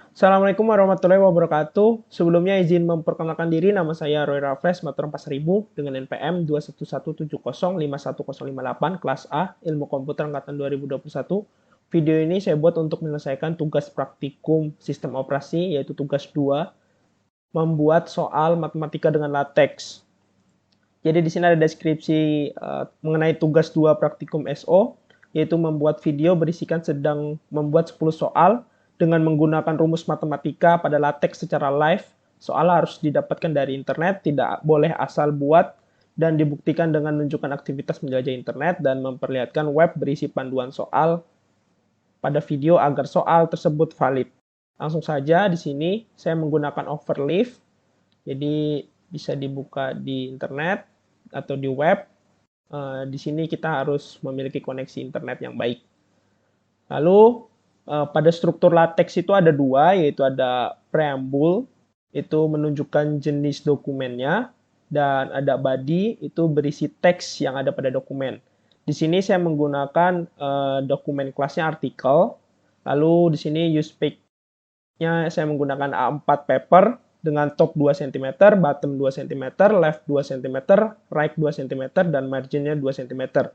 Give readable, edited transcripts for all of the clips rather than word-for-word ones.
Assalamualaikum warahmatullahi wabarakatuh. Sebelumnya izin memperkenalkan diri, nama saya Roy Raffles, Maturan 4000 dengan NPM 211705108 kelas A, Ilmu Komputer angkatan 2021. Video ini saya buat untuk menyelesaikan tugas praktikum sistem operasi, yaitu tugas 2, membuat soal matematika dengan LaTeX. Jadi di sini ada deskripsi mengenai tugas 2 praktikum SO, yaitu membuat video berisikan sedang membuat 10 soal dengan menggunakan rumus matematika pada LaTeX secara live. Soal harus didapatkan dari internet, tidak boleh asal buat, dan dibuktikan dengan menunjukkan aktivitas menjelajah internet dan memperlihatkan web berisi panduan soal pada video agar soal tersebut valid. Langsung saja di sini saya menggunakan overleaf, jadi bisa dibuka di internet atau di web. Di sini kita harus memiliki koneksi internet yang baik. Lalu pada struktur LaTeX itu ada dua, yaitu ada preambul, itu menunjukkan jenis dokumennya, dan ada body, itu berisi teks yang ada pada dokumen. Di sini saya menggunakan dokumen kelasnya artikel, lalu di sini use page-nya saya menggunakan A4 paper dengan top 2 cm, bottom 2 cm, left 2 cm, right 2 cm, dan marginnya 2 cm.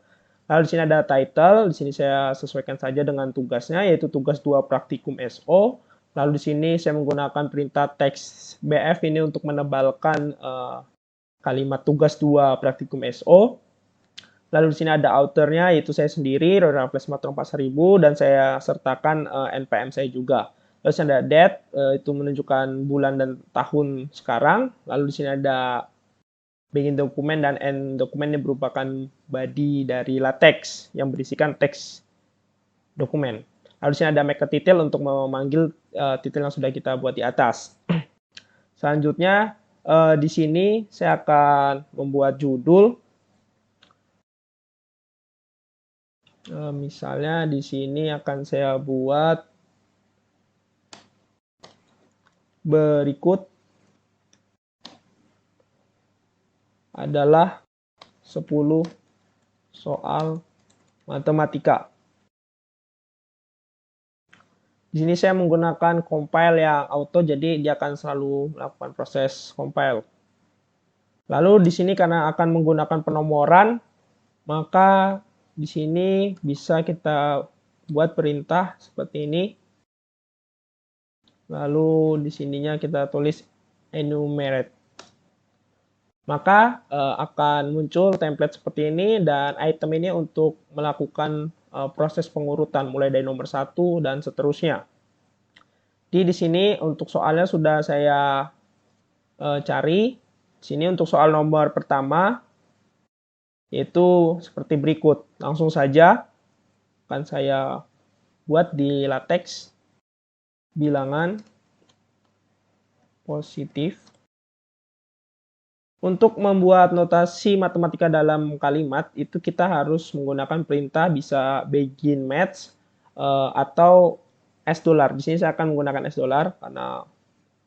Lalu di sini ada title, di sini saya sesuaikan saja dengan tugasnya, yaitu tugas 2 praktikum SO. Lalu di sini saya menggunakan perintah teks BF ini untuk menebalkan kalimat tugas 2 praktikum SO. Lalu di sini ada author-nya, yaitu saya sendiri, Roy Raffles Maturan 4000, dan saya sertakan NPM saya juga. Lalu di sini ada date, itu menunjukkan bulan dan tahun sekarang. Lalu di sini ada begin dokumen dan end dokumen ini merupakan body dari LaTeX yang berisikan teks dokumen. Lalu di sini ada make a title untuk memanggil titel yang sudah kita buat di atas. Selanjutnya di sini saya akan membuat judul. Misalnya di sini akan saya buat berikut adalah 10 soal matematika. Di sini saya menggunakan compile yang auto, jadi dia akan selalu melakukan proses compile. Lalu di sini karena akan menggunakan penomoran, maka di sini bisa kita buat perintah seperti ini. Lalu di sininya kita tulis enumerate. Maka akan muncul template seperti ini, dan item ini untuk melakukan proses pengurutan mulai dari nomor 1 dan seterusnya. Di sini untuk soalnya sudah saya cari. Di sini untuk soal nomor pertama yaitu seperti berikut. Langsung saja akan saya buat di LaTeX bilangan positif. Untuk membuat notasi matematika dalam kalimat, itu kita harus menggunakan perintah bisa begin match atau $. Di sini saya akan menggunakan $, karena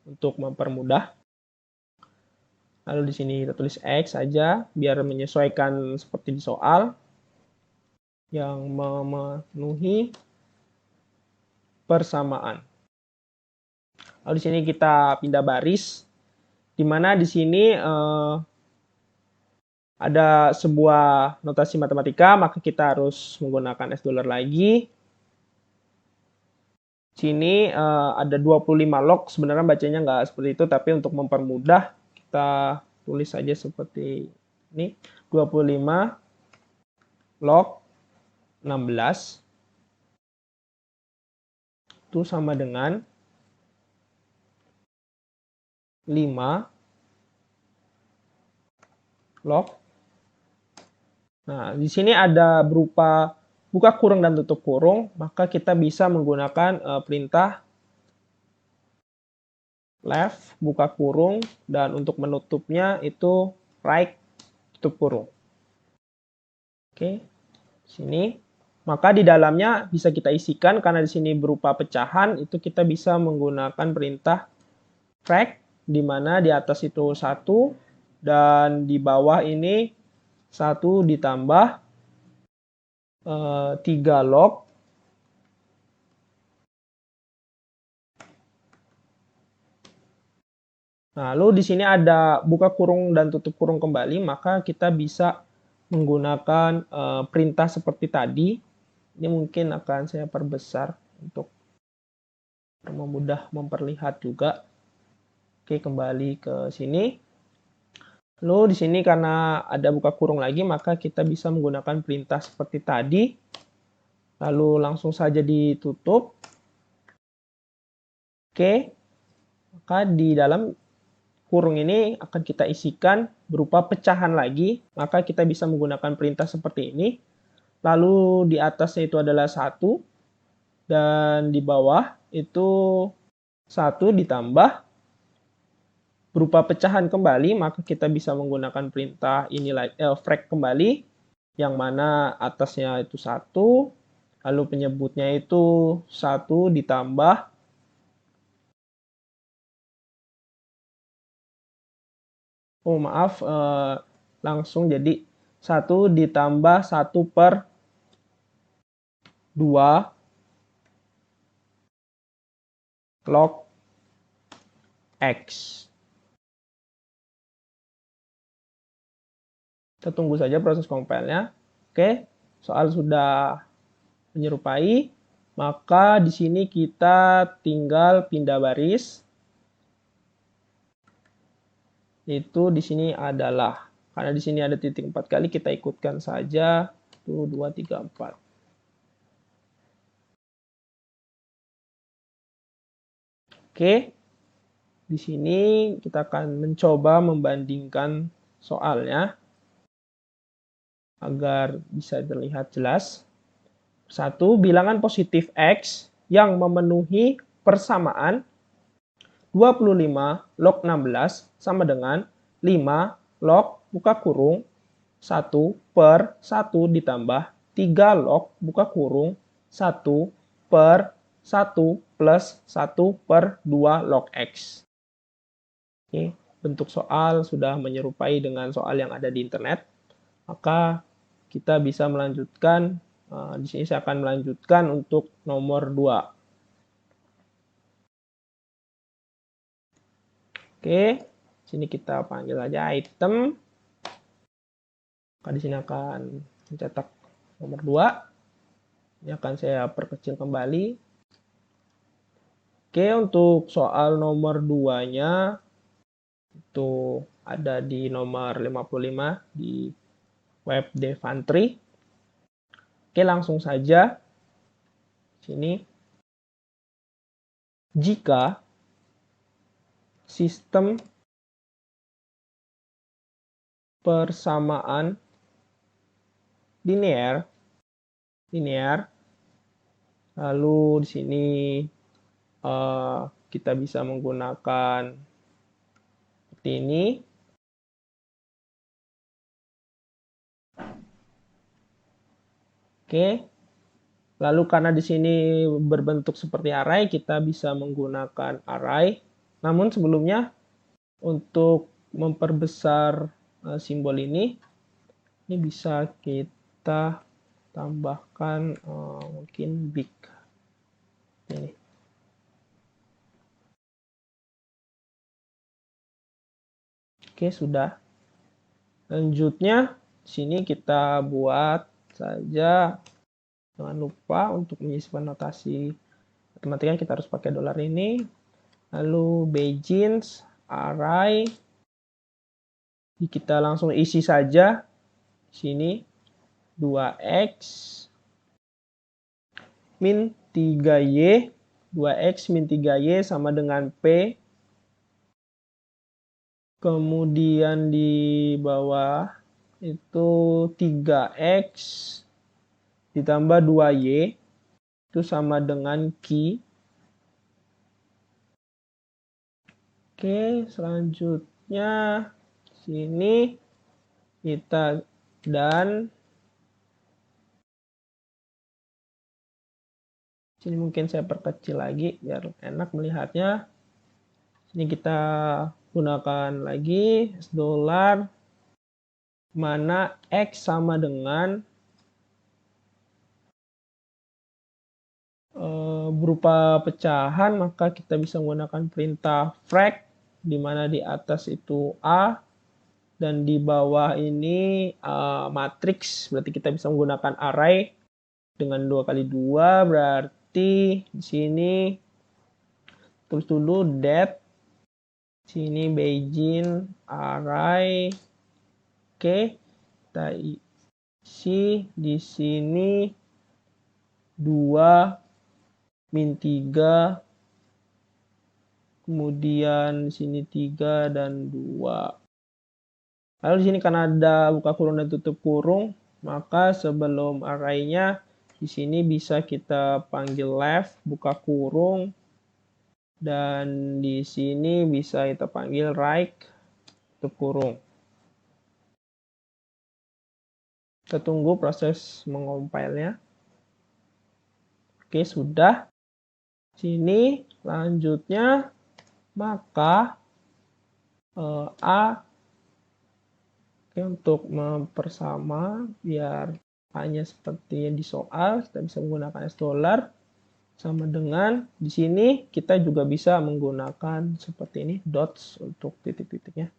untuk mempermudah. Lalu di sini kita tulis X saja, biar menyesuaikan seperti di soal, yang memenuhi persamaan. Lalu di sini kita pindah baris, di mana di sini ada sebuah notasi matematika, maka kita harus menggunakan $. Lagi. Sini ada 25 log, sebenarnya bacanya nggak seperti itu, tapi untuk mempermudah kita tulis saja seperti ini. 25 log 16 itu sama dengan 5 log. Nah, di sini ada berupa buka kurung dan tutup kurung, maka kita bisa menggunakan perintah left, buka kurung, dan untuk menutupnya itu right, tutup kurung. Oke, sini. Maka di dalamnya bisa kita isikan, karena di sini berupa pecahan, itu kita bisa menggunakan perintah frac, di mana di atas itu 1, dan di bawah ini 1 ditambah 3 log Lalu di sini ada buka kurung dan tutup kurung kembali, maka kita bisa menggunakan perintah seperti tadi. Ini mungkin akan saya perbesar untuk memudah memperlihat juga. Oke, kembali ke sini. Lalu di sini karena ada buka kurung lagi, maka kita bisa menggunakan perintah seperti tadi. Lalu langsung saja ditutup. Oke, maka di dalam kurung ini akan kita isikan berupa pecahan lagi, maka kita bisa menggunakan perintah seperti ini. Lalu di atasnya itu adalah 1, dan di bawah itu 1 ditambah berupa pecahan kembali, maka kita bisa menggunakan perintah ini frag kembali, yang mana atasnya itu 1, lalu penyebutnya itu 1 ditambah langsung jadi 1 ditambah 1 per 2 log X. Kita tunggu saja proses compile-nya. Oke, soal sudah menyerupai, maka di sini kita tinggal pindah baris. Itu di sini adalah, karena di sini ada titik 4 kali, kita ikutkan saja 1, 2, 3, 4. Oke, di sini kita akan mencoba membandingkan soalnya agar bisa terlihat jelas. 1. Bilangan positif X yang memenuhi persamaan 25 log 16 sama dengan 5 log buka kurung 1 per 1 ditambah 3 log buka kurung 1 per 1 plus 1 per 2 log X. Oke, bentuk soal sudah menyerupai dengan soal yang ada di internet. Maka kita bisa melanjutkan, di sini saya akan melanjutkan untuk nomor 2. Oke, sini kita panggil aja item. Maka di sini akan mencetak nomor 2. Ini akan saya perkecil kembali. Oke, untuk soal nomor 2-nya itu ada di nomor 55 di web Devantry. Oke, langsung saja. Sini. Jika sistem persamaan linear, lalu di sini kita bisa menggunakan seperti ini. Oke, lalu karena di sini berbentuk seperti array, kita bisa menggunakan array. Namun sebelumnya untuk memperbesar simbol ini bisa kita tambahkan mungkin big ini. Oke, sudah. Selanjutnya sini kita buat saja, jangan lupa untuk menyisipkan notasi matematika, kita harus pakai dolar ini. Lalu Bayesian array, kita langsung isi saja sini 2x min 3y, 2x min 3y sama dengan p. Kemudian di bawah itu 3x ditambah 2y itu sama dengan Q. Oke, selanjutnya sini kita dan sini mungkin saya perkecil lagi biar enak melihatnya. Sini kita gunakan lagi $, mana X sama dengan berupa pecahan, maka kita bisa menggunakan perintah frag di mana di atas itu A dan di bawah ini matriks, berarti kita bisa menggunakan array dengan 2 kali 2, berarti di sini tulis dulu that, sini Beijing array. Oke, kita isi di sini 2 min 3, kemudian di sini 3 dan 2. Lalu di sini karena ada buka kurung dan tutup kurung, maka sebelum array-nya di sini bisa kita panggil left, buka kurung, dan di sini bisa kita panggil right, tutup kurung. Kita tunggu proses mengompilnya. Oke, sudah. Sini lanjutnya maka A, oke, untuk mempersama biar A-nya seperti yang di soal, kita bisa menggunakan $, sama dengan di sini kita juga bisa menggunakan seperti ini dots untuk titik-titiknya.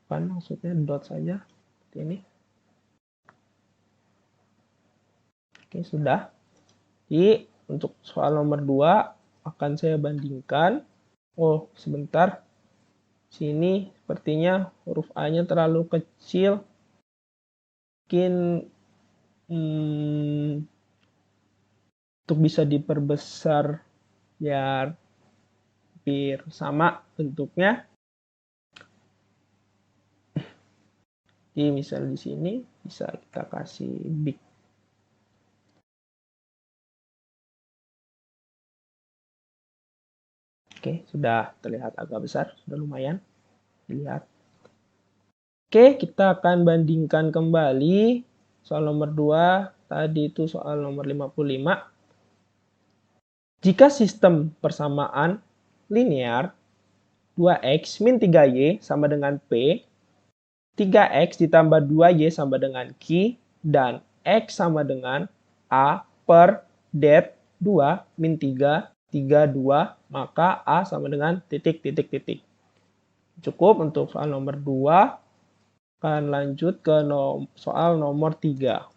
Kan maksudnya dot saja seperti ini. Oke, sudah. Jadi untuk soal nomor 2 akan saya bandingkan. Oh, sebentar. Sini sepertinya huruf A-nya terlalu kecil. Mungkin untuk bisa diperbesar biar hampir sama bentuknya. Jadi misal di sini bisa kita kasih big. Oke, sudah terlihat agak besar, sudah lumayan dilihat. Oke, kita akan bandingkan kembali soal nomor 2, tadi itu soal nomor 55. Jika sistem persamaan linear 2x min 3y sama dengan P, 3x ditambah 2y sama dengan Q, dan x sama dengan A per det 2 min 3, 3, 2, maka A sama dengan titik, titik, titik. Cukup untuk soal nomor 2. Akan lanjut ke soal nomor 3.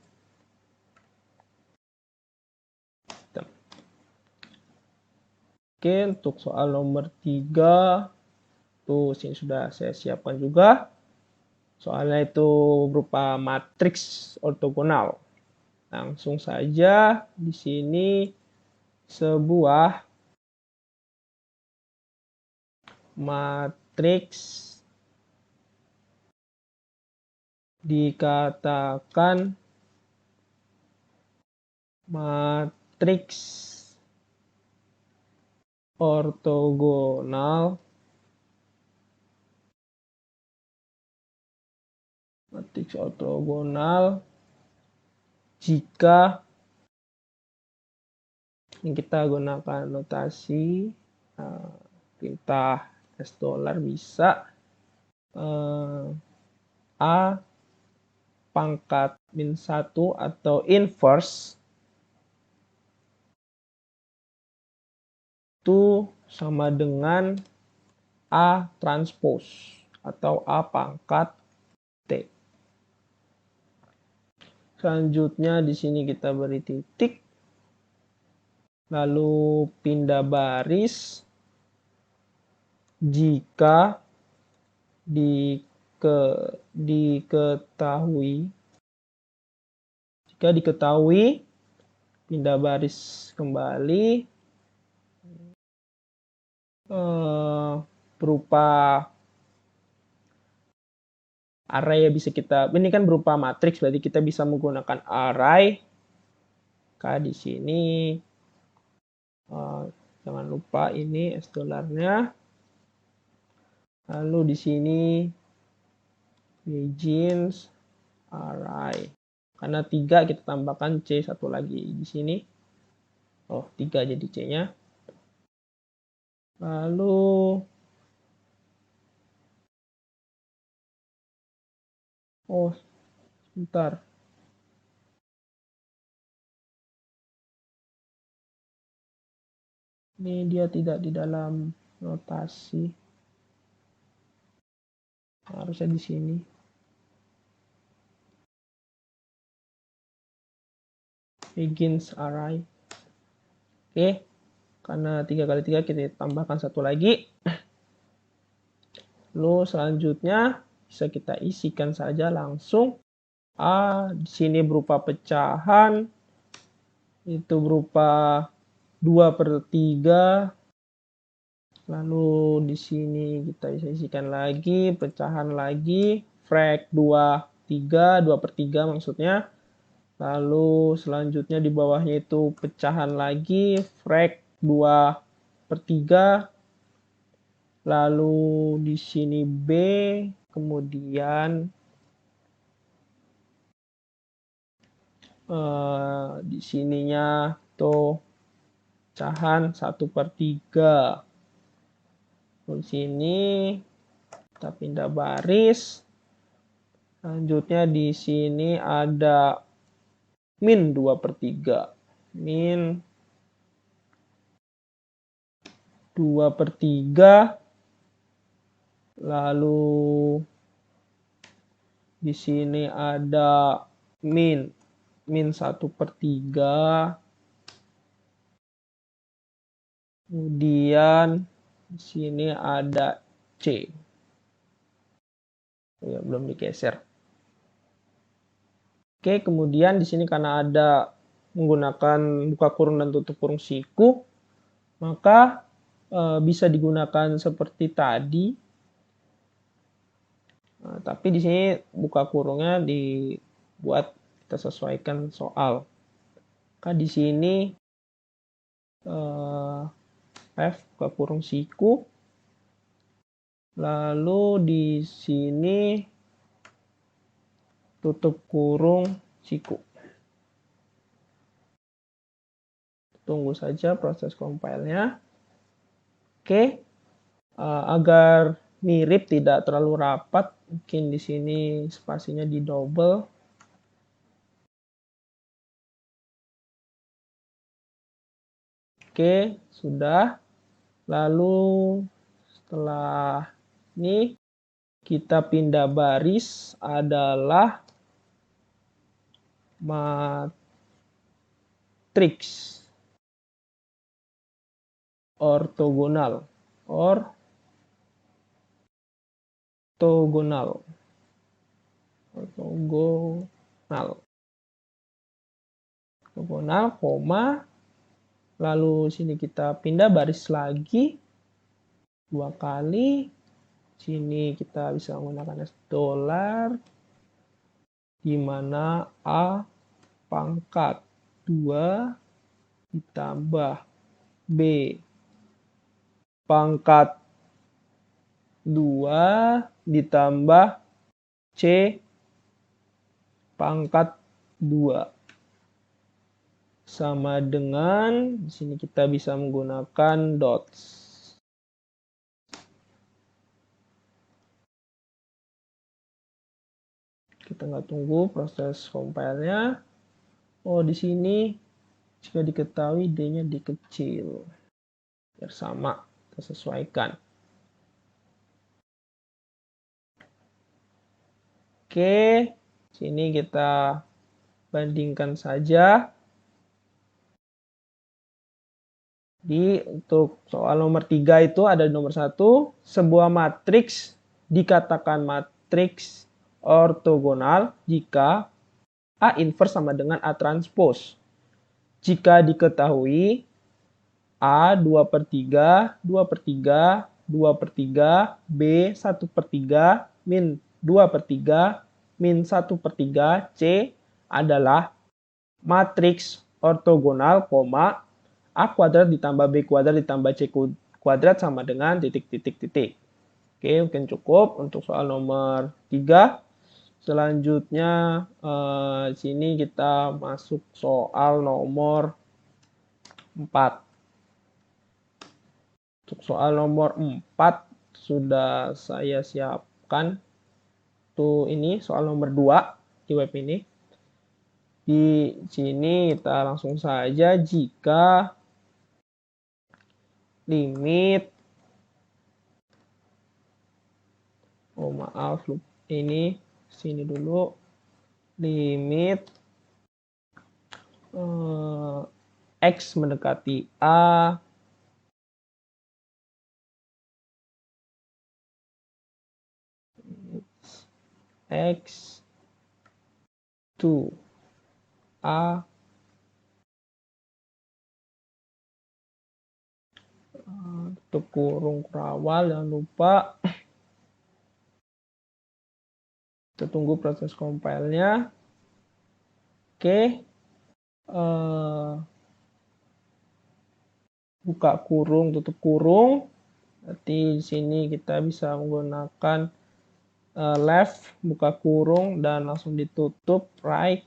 Oke, untuk soal nomor 3, tuh sini sudah saya siapkan juga. Soalnya itu berupa matriks ortogonal. Langsung saja di sini sebuah matriks dikatakan matriks ortogonal jika kita gunakan notasi perintah $, bisa A pangkat min 1 atau inverse itu sama dengan A transpose atau A pangkat T. Selanjutnya di sini kita beri titik, lalu pindah baris jika diketahui, pindah baris kembali berupa array bisa kita, ini kan berupa matriks, berarti kita bisa menggunakan array. Di sini jangan lupa ini $-nya. Lalu di sini Beijing array. Karena 3 kita tambahkan C satu lagi di sini. Oh, 3 jadi C-nya. Lalu sebentar. Ini dia tidak di dalam notasi. Harusnya di sini. Begins array. Oke, karena 3 kali 3 kita tambahkan satu lagi. Lalu selanjutnya bisa kita isikan saja langsung. Di sini berupa pecahan, itu berupa 2/3. Lalu di sini kita bisa isikan lagi, pecahan lagi, frac 2/3, 2/3 maksudnya. Lalu selanjutnya di bawahnya itu pecahan lagi, frac 2/3. Lalu di sini B, kemudian di sininya tuh pecahan 1/3. Di sini kita pindah baris. Selanjutnya di sini ada min 2/3. Min 2/3. Lalu di sini ada min 1/3. Kemudian di sini ada C. Ya, belum digeser. Oke, kemudian di sini karena ada menggunakan buka kurung dan tutup kurung siku, maka bisa digunakan seperti tadi. Nah, tapi di sini buka kurungnya dibuat kita sesuaikan soal. Maka di sini F buka kurung siku. Lalu di sini tutup kurung siku. Tunggu saja proses compile-nya. Oke, agar mirip tidak terlalu rapat, mungkin di sini spasinya di double. Oke, sudah. Lalu setelah ini kita pindah baris adalah matriks ortogonal. Ortogonal, koma. Lalu sini kita pindah baris lagi 2 kali. Sini kita bisa menggunakan $, di mana A pangkat 2 ditambah B pangkat 2 ditambah C pangkat 2 sama dengan di sini kita bisa menggunakan dots. Kita nggak tunggu proses compile-nya. Oh, di sini jika diketahui D-nya dikecil. Biar sama, kita sesuaikan. Oke, sini kita bandingkan saja. Untuk soal nomor 3 itu ada nomor 1, sebuah matriks dikatakan matriks ortogonal jika A inverse sama dengan A transpose. Jika diketahui A 2/3, 2/3, 2/3, B 1/3, min 2/3, min 1/3, C adalah matriks ortogonal, A kuadrat ditambah B kuadrat ditambah C kuadrat sama dengan titik. Oke, mungkin cukup untuk soal nomor 3. Selanjutnya sini kita masuk soal nomor 4. Untuk soal nomor 4 sudah saya siapkan. Tuh ini soal nomor 2 di web ini. Di sini kita langsung saja jika limit maaf, ini sini dulu, limit X mendekati A X to A tutup kurung kurawal, jangan lupa. Kita tunggu proses compile-nya. Oke. Buka kurung, tutup kurung. Berarti di sini kita bisa menggunakan left, buka kurung, dan langsung ditutup, right,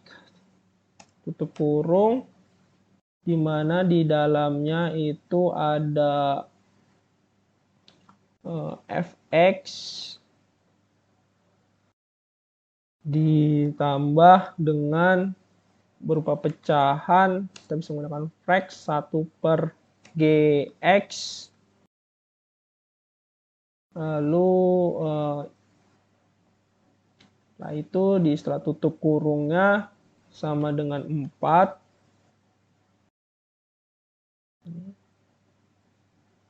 tutup kurung, di mana di dalamnya itu ada fx ditambah dengan berupa pecahan, kita bisa menggunakan frac 1/gx, lalu setelah itu setelah tutup kurungnya sama dengan 4.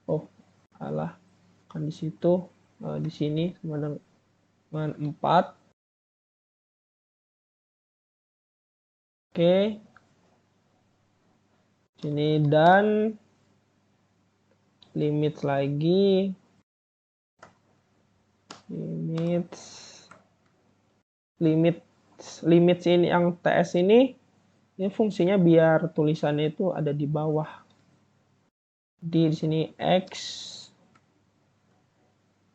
Oh, salah. Kan di situ, di sini sama dengan 4. Oke. Sini dan limit lagi. Limit ini yang TS ini fungsinya biar tulisannya itu ada di bawah. Di sini X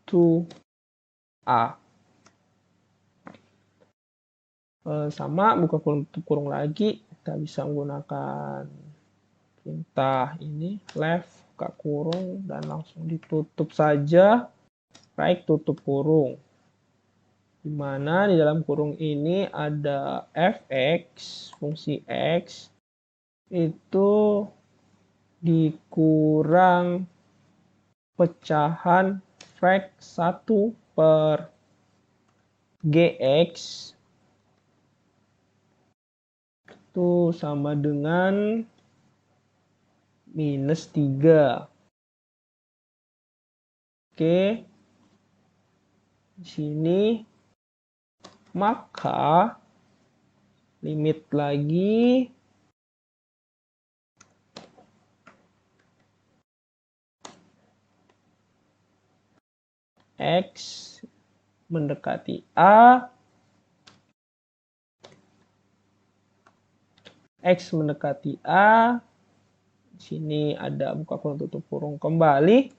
to A. Sama, buka kurung, tutup kurung lagi, kita bisa menggunakan perintah ini left, buka kurung, dan langsung ditutup saja, right, tutup kurung. Dimana di dalam kurung ini ada fx, fungsi x, itu dikurang pecahan frac 1/gx itu sama dengan -3. Oke. Di sini maka limit lagi X mendekati A, X mendekati A. Di sini ada buka kurung, tutup kurung kembali.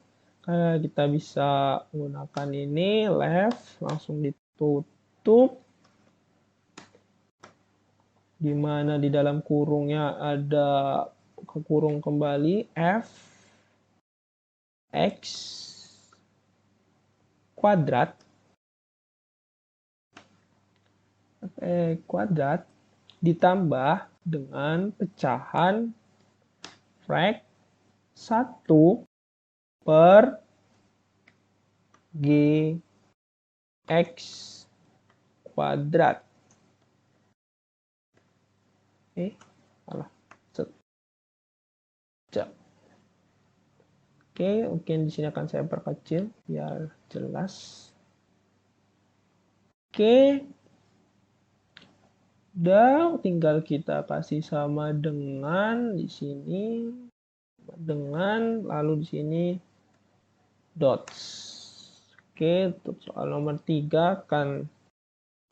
Kita bisa menggunakan ini left, langsung ditutup. Di mana di dalam kurungnya ada buka kurung kembali f x kuadrat ditambah dengan pecahan frac 1/gx kuadrat. Salah. Oke, mungkin di sini akan saya perkecil biar jelas. Oke. Dan tinggal kita kasih sama dengan di sini dengan, lalu di sini dots. Oke, untuk soal nomor 3 akan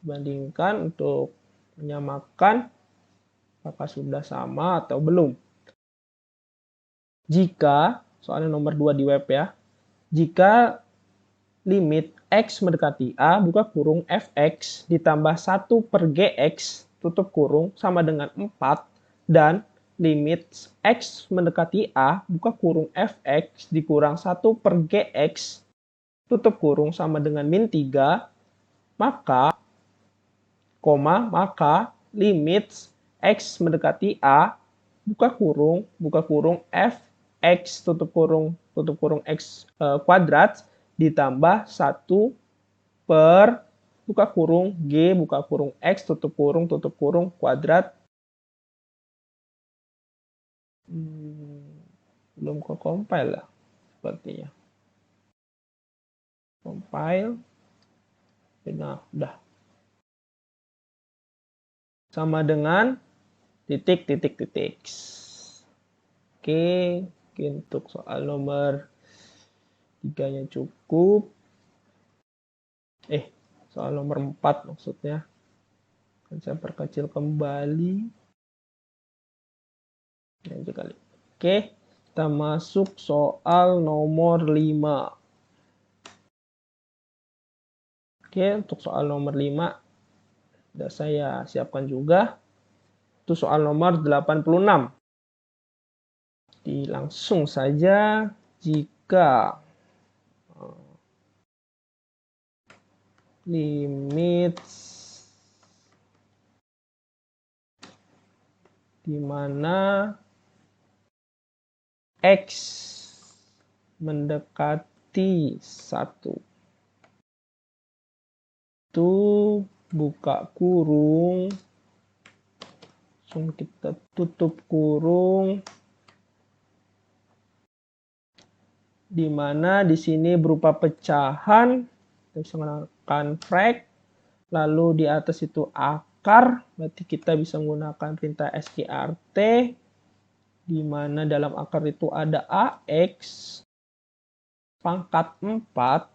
bandingkan untuk menyamakan apakah sudah sama atau belum. Jika soalnya nomor 2 di web ya, jika limit X mendekati A, buka kurung, fx ditambah 1/gx, tutup kurung, sama dengan 4, dan limit X mendekati A, buka kurung, fx dikurang 1/gx, tutup kurung, sama dengan -3, maka limit X mendekati A, buka kurung, fx, tutup kurung x kuadrat, ditambah 1/gx per buka kurung G buka kurung X tutup kurung kuadrat. Belum ke compile lah sepertinya. Compile. Nah, udah. Sama dengan titik. Oke, untuk soal nomor 3-nya cukup. Soal nomor 4 maksudnya. Saya perkecil kembali. Ini kali. Oke, kita masuk soal nomor 5. Oke, untuk soal nomor 5 sudah saya siapkan juga. Itu soal nomor 86. Langsung saja jika limit di mana X mendekati 1 itu buka kurung, langsung kita tutup kurung, di mana di sini berupa pecahan, kita bisa menggunakan frac, lalu di atas itu akar, berarti kita bisa menggunakan perintah sqrt, di mana dalam akar itu ada AX pangkat 4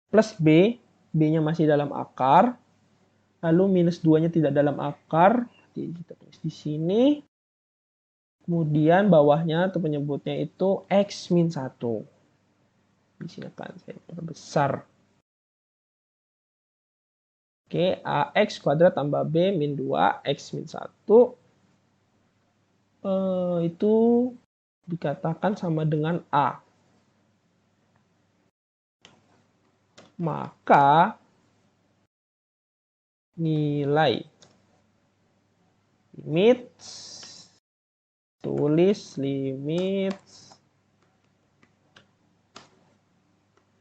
plus B, B-nya masih dalam akar, lalu minus 2-nya tidak dalam akar, jadi kita tulis di sini. Kemudian bawahnya atau penyebutnya itu X min 1. Di sini akan saya perbesar. Oke, AX kuadrat tambah B min 2, X min 1. Itu dikatakan sama dengan A. Maka nilai limit, tulis limit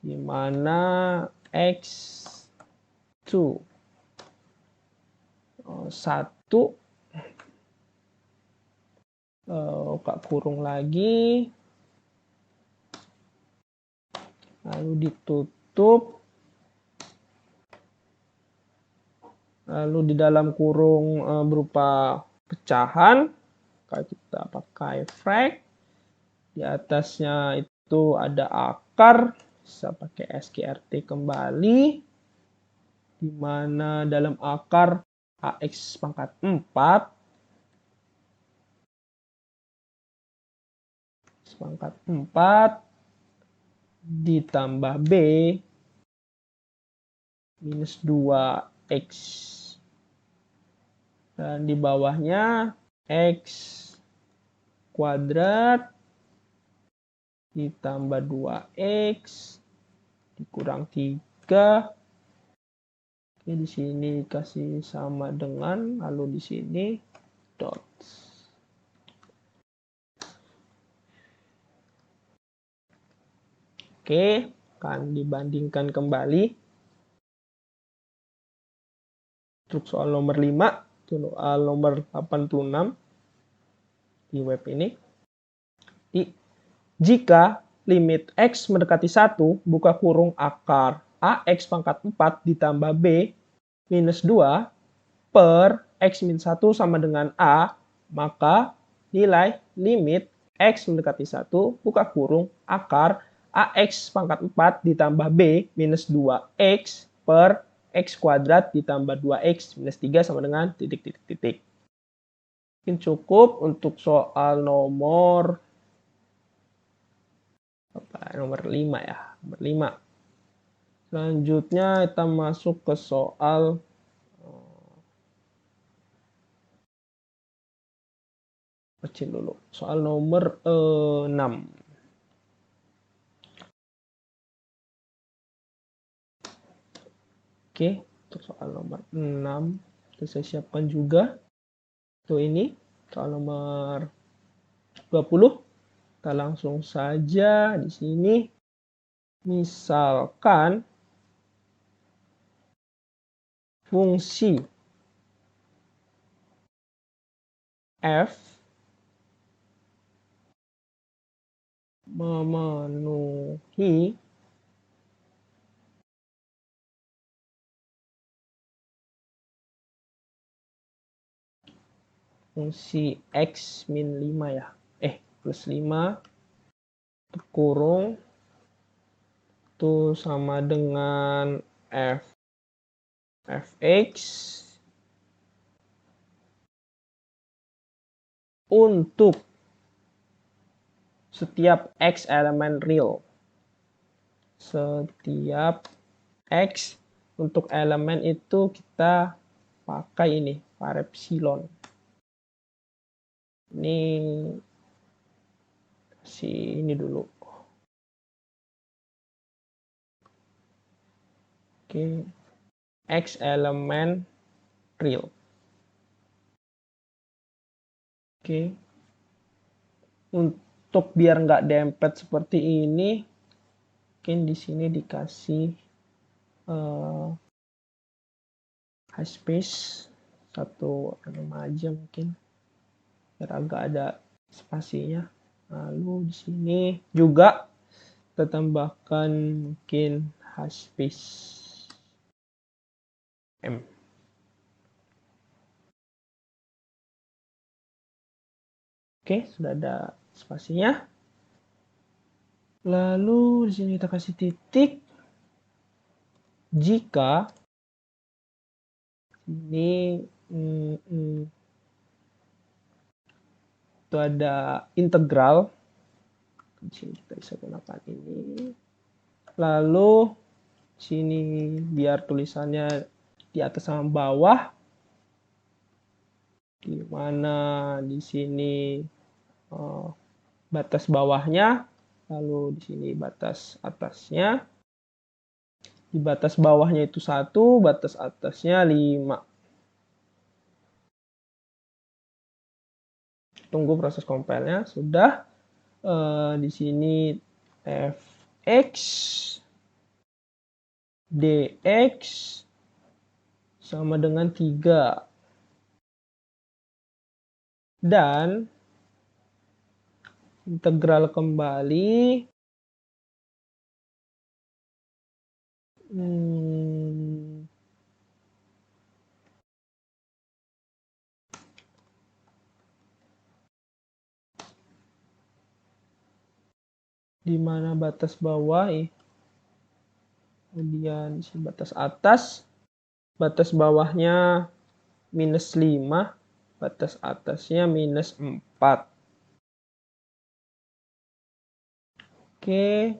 di mana X to 1 buka kurung lagi, lalu ditutup, lalu di dalam kurung berupa pecahan, kita pakai frac, di atasnya itu ada akar, bisa pakai sqrt kembali, di mana dalam akar AX pangkat 4 ditambah B minus 2X, dan di bawahnya X kuadrat ditambah 2X dikurang 3. Oke, di sini kasih sama dengan, lalu di sini dot. Oke, akan dibandingkan kembali. Untuk soal nomor 5, soal nomor 86 di web ini. Jika limit X mendekati 1, buka kurung akar AX pangkat 4 ditambah B minus 2 per X min 1 sama dengan A, maka nilai limit X mendekati 1, buka kurung akar AX pangkat 4 ditambah B minus 2X per X kuadrat ditambah 2X minus 3 sama dengan titik. Mungkin cukup untuk soal nomor 5 ya. Nomor 5. Selanjutnya kita masuk ke soal kecil dulu. Soal nomor 6. Oke, untuk soal nomor 6 itu saya siapkan juga. Tuh ini soal nomor 20. Kita langsung saja di sini. Misalkan fungsi f memenuhi fungsi x min 5 ya. Plus 5 kurung itu sama dengan fx untuk setiap x elemen real. Setiap x untuk elemen itu kita pakai ini, parepsilon. Ini dulu. Oke. X elemen real. Oke. Untuk biar nggak dempet seperti ini, mungkin di sini dikasih high space 1 aja mungkin, biar agak ada spasinya. Lalu di sini juga kita tambahkan mungkin high space M. Oke, sudah ada spasinya. Lalu di sini kita kasih titik jika ini itu ada integral. Di sini kita bisa gunakan ini. Lalu sini biar tulisannya di atas sama bawah, di mana di sini batas bawahnya, lalu di sini batas atasnya. Di batas bawahnya itu 1, batas atasnya 5. Tunggu proses compile-nya. Sudah. Di sini fx dx sama dengan 3. Dan integral kembali di mana batas bawah, kemudian batas atas, batas bawahnya minus 5, batas atasnya minus 4. Oke.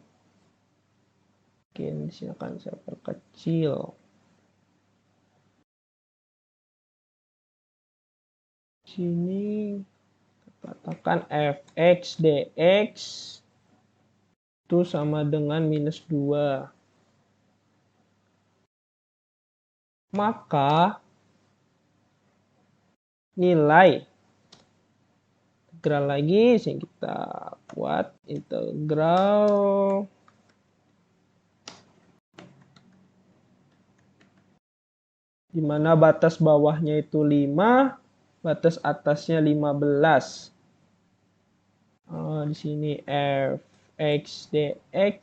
Mungkin di sini akan saya perkecil. Sini katakan fx dx itu sama dengan minus 2. Maka nilai integral lagi, sini kita buat integral di mana batas bawahnya itu 5, batas atasnya 15. Di sini fx dx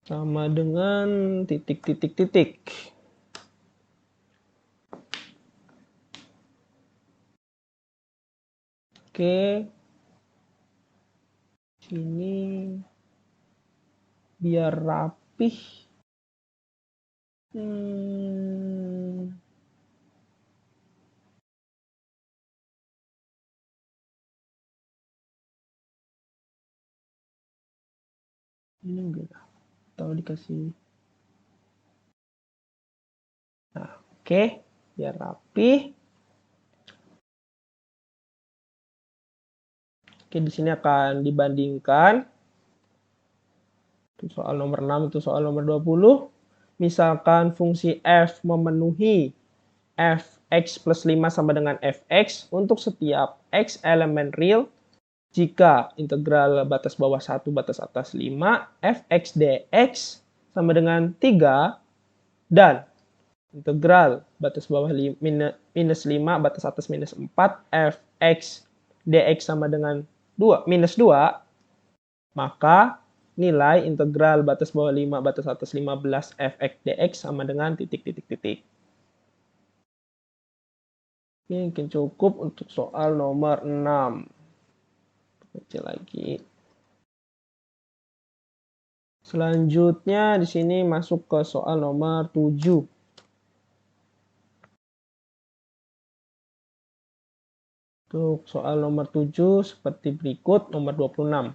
sama dengan titik-titik-titik. Oke. Sini biar rapih. Ini enggak, atau dikasih. Nah, oke, biar rapi. Oke, di sini akan dibandingkan. Itu soal nomor 6, itu soal nomor 20. Misalkan fungsi f memenuhi fx plus 5 sama dengan fx untuk setiap x elemen real, jika integral batas bawah 1 batas atas 5 fx dx sama dengan 3 dan integral batas bawah minus 5 batas atas minus 4 fx dx sama dengan minus 2, maka nilai integral batas bawah 5 batas atas 15 fx dx sama dengan titik. Ini mungkin cukup untuk soal nomor 6. Kecil lagi. Selanjutnya di sini masuk ke soal nomor 7. Untuk soal nomor 7 seperti berikut, nomor 26.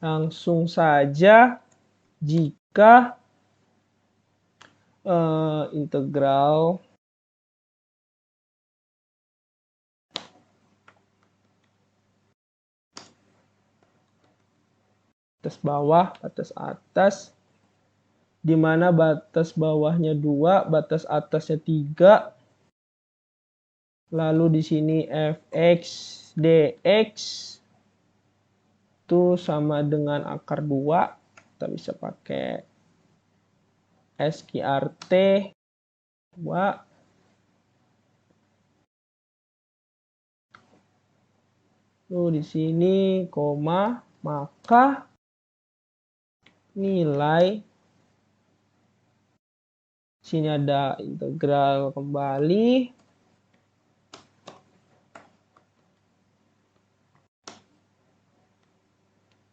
Langsung saja jika integral batas bawah, batas atas, di mana batas bawahnya 2, batas atasnya 3, lalu di sini fx dx itu sama dengan akar 2, kita bisa pakai SQRT 2. Lalu di sini koma, maka nilai sini ada integral kembali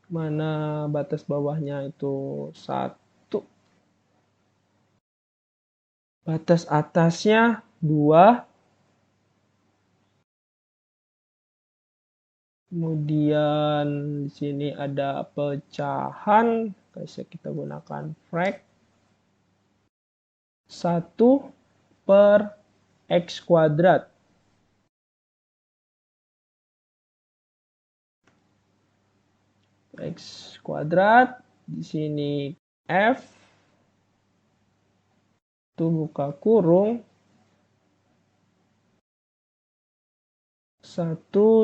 mana batas bawahnya itu 1, batas atasnya 2, kemudian di sini ada pecahan, bisa kita gunakan frac 1 per x kuadrat. X kuadrat, di sini f itu buka kurung 1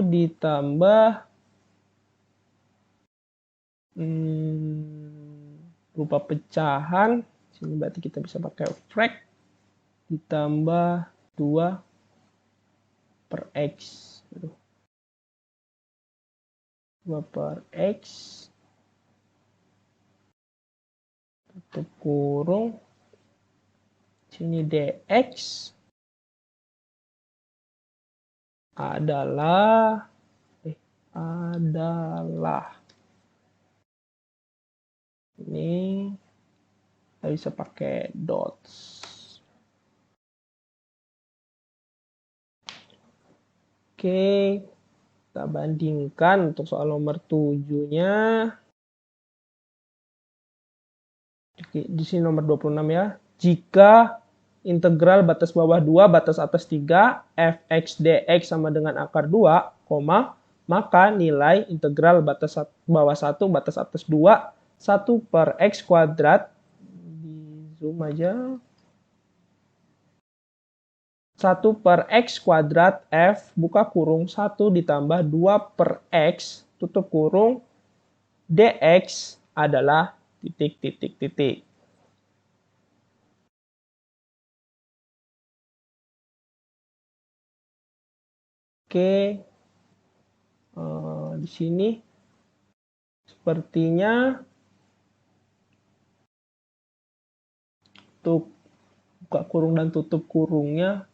ditambah rupa pecahan, sini berarti kita bisa pakai frac ditambah 2 per x. 2 per x tutup kurung, sini dx adalah ini kita bisa pakai dots. Oke, kita bandingkan untuk soal nomor 7-nya. Di sini nomor 26 ya. Jika integral batas bawah 2, batas atas 3, fx dx sama dengan akar 2, maka nilai integral batas bawah 1, batas atas 2, 1 per x kuadrat, di zoom aja, 1 per x kuadrat f buka kurung 1 ditambah 2 per x tutup kurung dx adalah titik. Oke, di sini sepertinya untuk buka kurung dan tutup kurungnya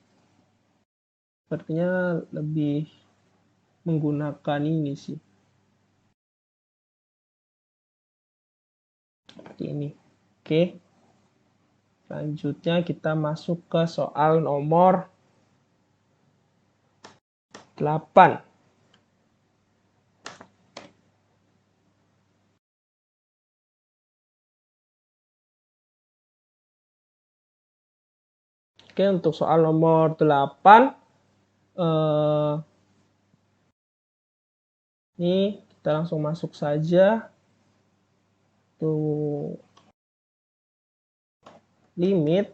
sepertinya lebih menggunakan ini sih. Seperti ini. Oke. Selanjutnya kita masuk ke soal nomor 8. Oke, untuk soal nomor 8 ini kita langsung masuk saja tuh limit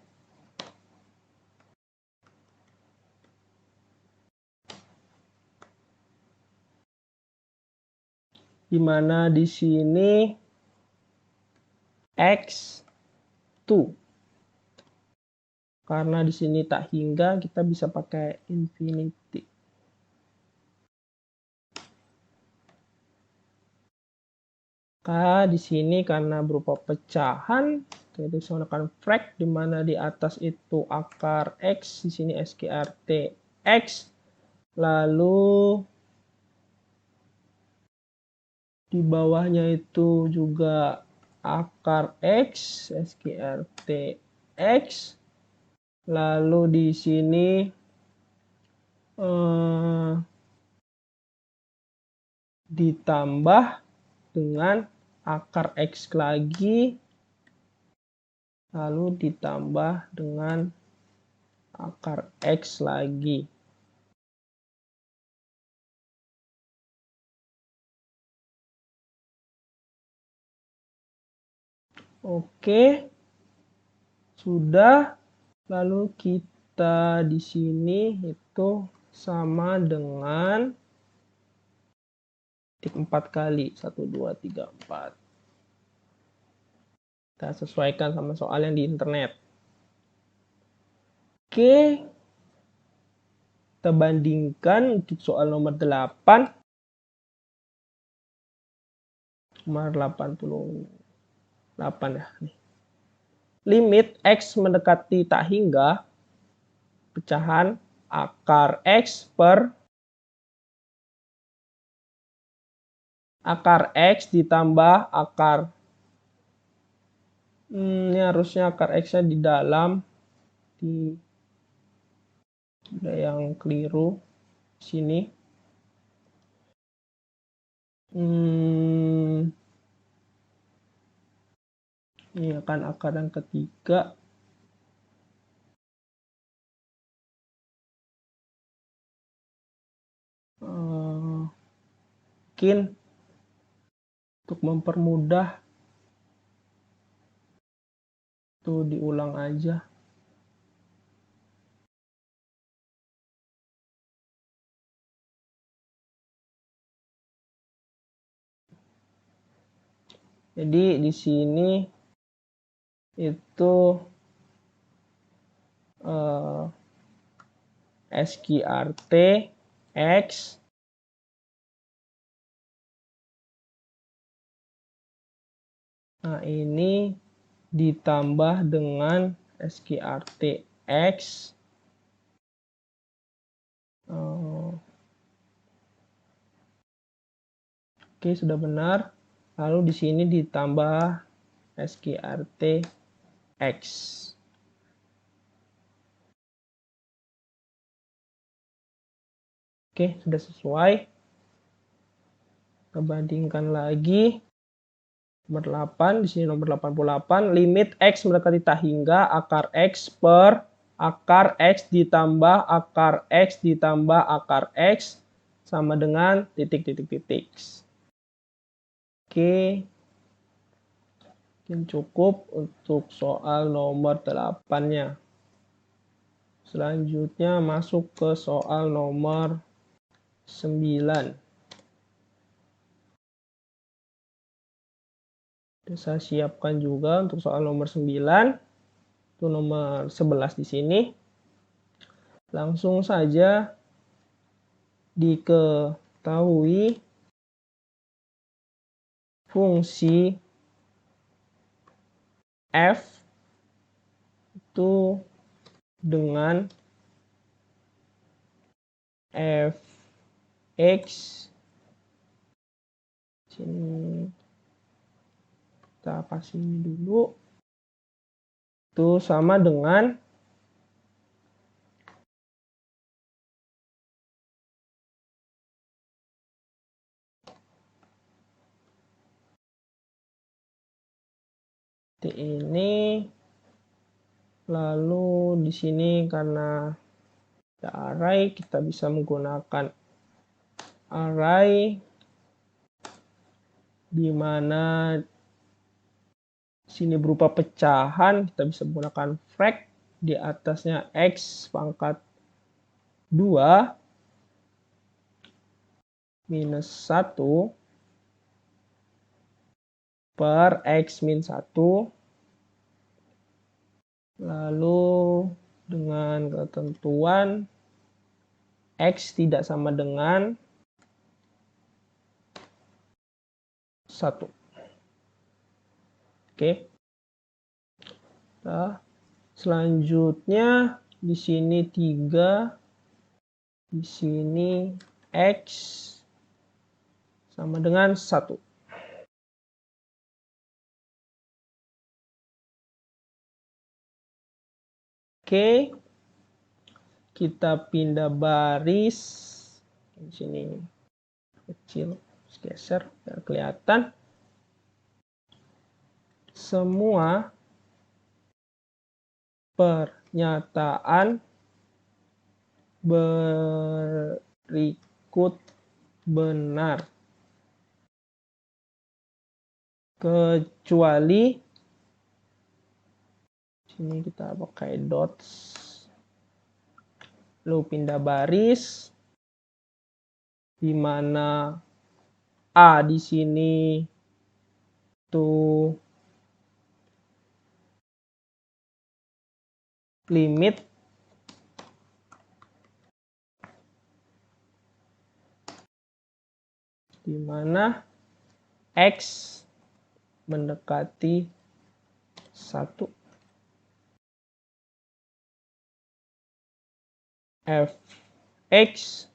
di mana di sini x2. Karena di sini tak hingga, kita bisa pakai infinity. Di sini karena berupa pecahan, kita bisa menggunakan frac, di mana di atas itu akar x, di sini SQRT x, lalu di bawahnya itu juga akar x, SQRT x, lalu di sini ditambah dengan akar x lagi, lalu ditambah dengan akar x lagi. Oke, sudah. Lalu kita di sini itu sama dengan 4 kali. 1, 2, 3, 4. Kita sesuaikan sama soal yang di internet. Oke. Kita bandingkan untuk soal nomor 8. Nomor 88 ya. Limit x mendekati tak hingga pecahan akar x per akar x ditambah akar ini harusnya akar x-nya di dalam, ada yang keliru sini. Ini akan akar yang ketiga. Mungkin untuk mempermudah tuh diulang aja. Jadi di sini itu SQRT X nah ini ditambah dengan SQRT X oke, sudah benar. Lalu di sini ditambah SQRT X. Oke, sudah sesuai. Kita bandingkan lagi. Nomor 8, di sini nomor 88. Limit x mendekati tak hingga akar x per akar x ditambah akar x ditambah akar x sama dengan titik. Oke. Mungkin cukup untuk soal nomor 8-nya. Selanjutnya masuk ke soal nomor 9. Saya siapkan juga untuk soal nomor 9. Itu nomor 11 di sini. Langsung saja diketahui fungsi f itu dengan fx sini kita kasih ini dulu itu sama dengan ini, lalu di sini karena ada array kita bisa menggunakan array di mana sini berupa pecahan, kita bisa menggunakan frac, di atasnya x pangkat 2 minus 1 per X min 1. Lalu dengan ketentuan X tidak sama dengan 1. Oke. Nah, selanjutnya di sini 3, di sini X sama dengan 1. Oke, kita pindah baris. Di sini kecil, geser biar kelihatan. Semua pernyataan berikut benar, kecuali sini kita pakai dots, lalu pindah baris, di mana A di sini tuh limit di mana X mendekati 1. Fx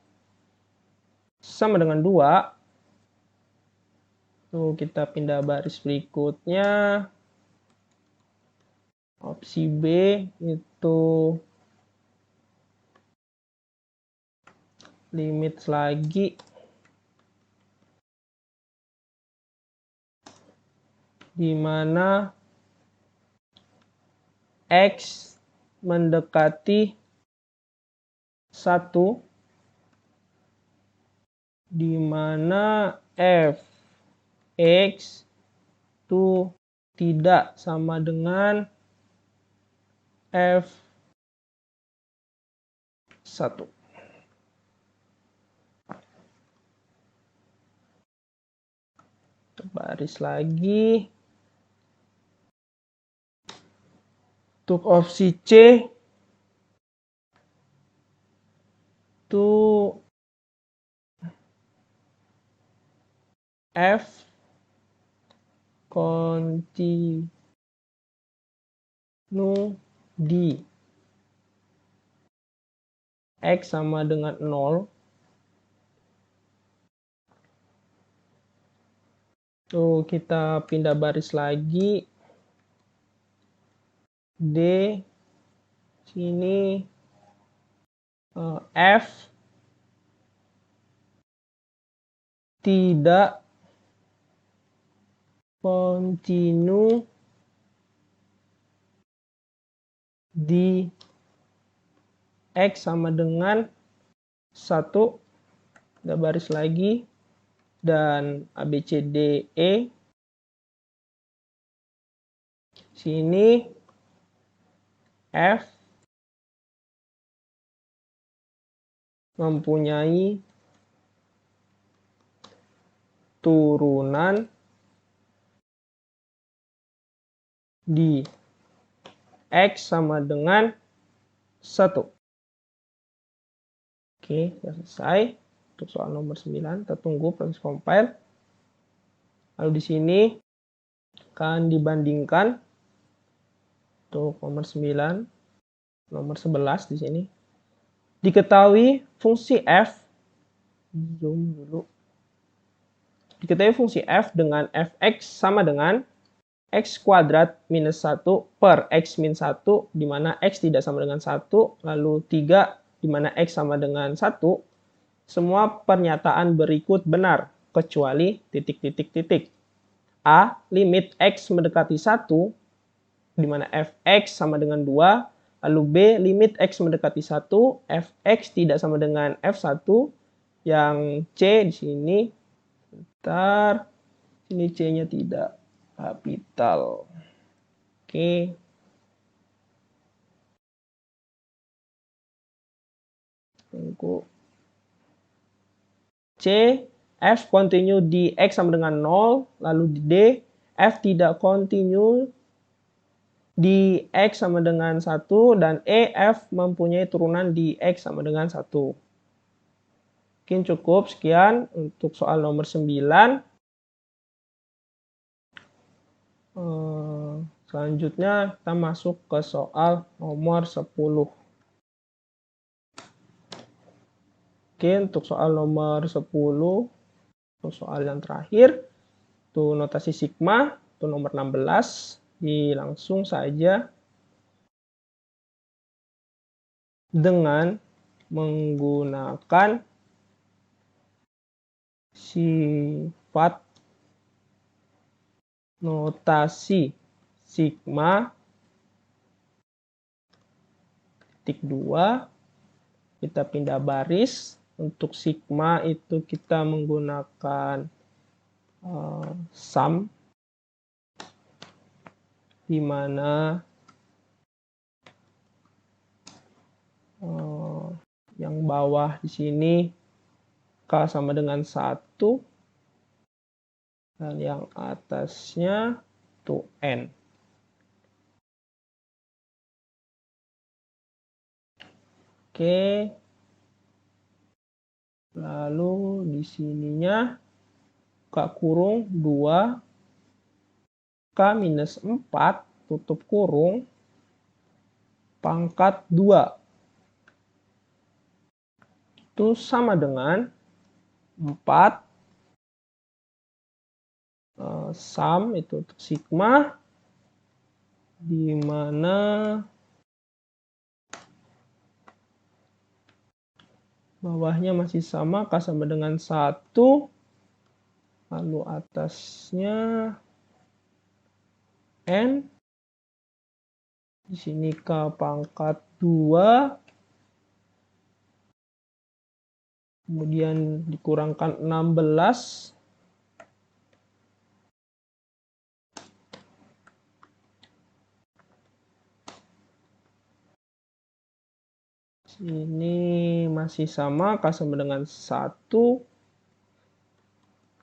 sama dengan 2. Tuh, kita pindah baris berikutnya. Opsi B itu limit lagi di mana X mendekati 1, di mana Fx itu tidak sama dengan F1. Baris lagi. Untuk opsi C itu F kontinu di X sama dengan 0. Tuh, kita pindah baris lagi. D sini F tidak kontinu di X sama dengan 1. Ada baris lagi. Dan A, B, C, D, E. Sini F mempunyai turunan di X sama dengan 1. Oke, sudah selesai. Untuk soal nomor 9, kita tunggu proses compile. Lalu di sini akan dibandingkan untuk nomor 9, nomor 11 di sini. Diketahui fungsi F, zoom dulu. Diketahui fungsi F dengan Fx sama dengan X kuadrat minus 1 per X min 1, di mana X tidak sama dengan 1, lalu 3, di mana X sama dengan 1, semua pernyataan berikut benar, kecuali titik-titik-titik. A, limit X mendekati 1, di mana Fx sama dengan 2, lalu B, limit X mendekati 1, Fx tidak sama dengan F1, yang C di sini, bentar, sini C-nya tidak kapital. Oke. Tunggu. C, F continue di X sama dengan 0, lalu di D, F tidak kontinu di X sama dengan 1 dan E, F mempunyai turunan di X sama dengan 1. Mungkin cukup sekian untuk soal nomor 9. Selanjutnya kita masuk ke soal nomor 10. Oke, untuk soal nomor 10, untuk soal yang terakhir, itu notasi sigma, itu nomor 16, langsung saja dengan menggunakan sifat notasi sigma titik 2, kita pindah baris. Untuk sigma itu kita menggunakan sum, di mana yang bawah di sini K sama dengan 1 dan yang atasnya itu N. Oke. Lalu di sininya K kurung 2 K minus 4 tutup kurung pangkat 2 itu sama dengan 4 sum itu untuk sigma, di mana bawahnya masih sama, K sama dengan 1, lalu atasnya N, di sini K pangkat 2, kemudian dikurangkan 16, ini masih sama, K sama dengan 1,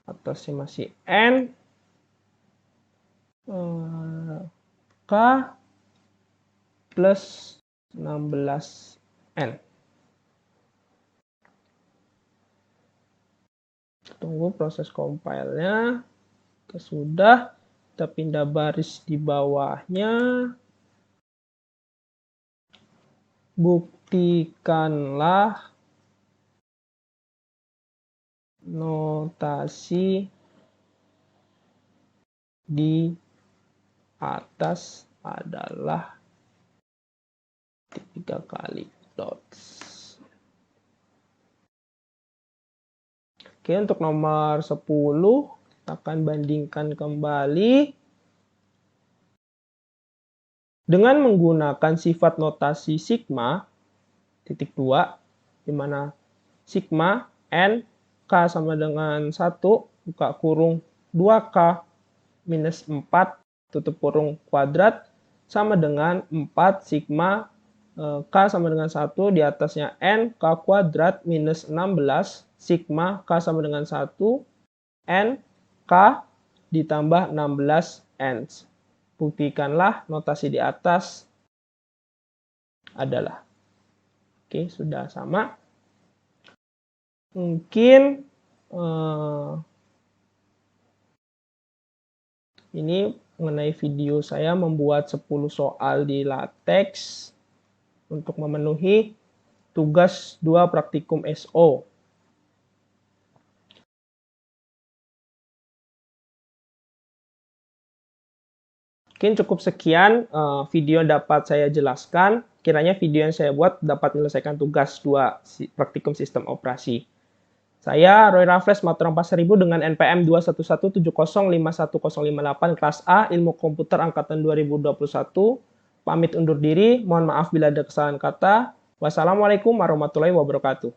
atasnya masih N, K plus 16N. Tunggu proses compile-nya. Sudah, kita pindah baris di bawahnya. Buktikanlah notasi di atas adalah 3 kali dots. Oke, untuk nomor 10 kita akan bandingkan kembali dengan menggunakan sifat notasi sigma titik 2, di mana sigma N K sama dengan 1 buka kurung 2K minus 4 tutup kurung kuadrat sama dengan 4 sigma K sama dengan 1 di atasnya N K kuadrat minus 16 sigma K sama dengan 1 N K ditambah 16 N. Buktikanlah notasi di atas adalah. Oke, sudah sama. Mungkin ini mengenai video saya membuat 10 soal di LaTeX untuk memenuhi tugas 2 praktikum SO. Mungkin cukup sekian video yang dapat saya jelaskan. Kiranya video yang saya buat dapat menyelesaikan tugas 2 praktikum sistem operasi. Saya Roy Raffles, Maturan 4000 dengan NPM 211705158 kelas A, Ilmu Komputer Angkatan 2021. Pamit undur diri, mohon maaf bila ada kesalahan kata. Wassalamualaikum warahmatullahi wabarakatuh.